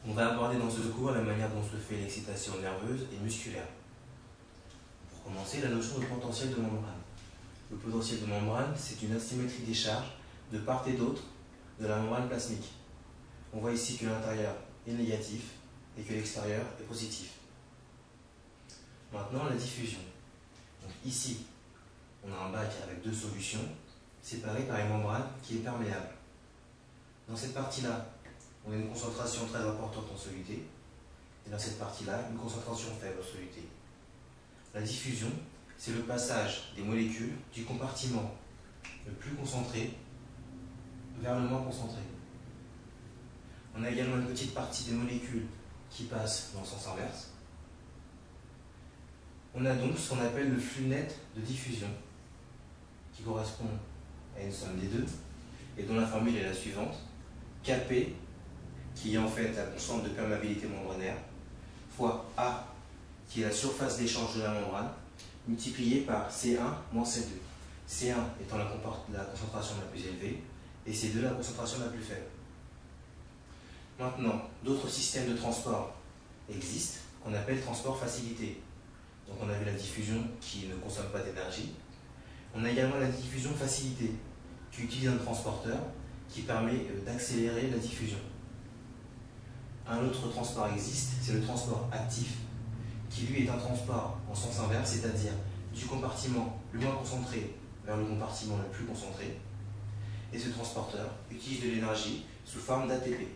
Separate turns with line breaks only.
On va aborder dans ce cours la manière dont se fait l'excitation nerveuse et musculaire. Pour commencer, la notion de potentiel de membrane. Le potentiel de membrane, c'est une asymétrie des charges de part et d'autre de la membrane plasmique. On voit ici que l'intérieur est négatif et que l'extérieur est positif. Maintenant, la diffusion. Donc ici, on a un bac avec deux solutions séparées par une membrane qui est perméable. Dans cette partie-là, on a une concentration très importante en soluté, et dans cette partie-là, une concentration faible en soluté. La diffusion, c'est le passage des molécules du compartiment le plus concentré vers le moins concentré. On a également une petite partie des molécules qui passent dans le sens inverse. On a donc ce qu'on appelle le flux net de diffusion, qui correspond à une somme des deux, et dont la formule est la suivante. Kp, qui est en fait la constante de perméabilité membranaire, fois A, qui est la surface d'échange de la membrane, multiplié par C1 moins C2. C1 étant la concentration la plus élevée, et C2 la concentration la plus faible. Maintenant, d'autres systèmes de transport existent, qu'on appelle transport facilité. Donc on a vu la diffusion qui ne consomme pas d'énergie. On a également la diffusion facilitée, qui utilise un transporteur qui permet d'accélérer la diffusion. Un autre transport existe, c'est le transport actif, qui lui est un transport en sens inverse, c'est-à-dire du compartiment le moins concentré vers le compartiment le plus concentré. Et ce transporteur utilise de l'énergie sous forme d'ATP.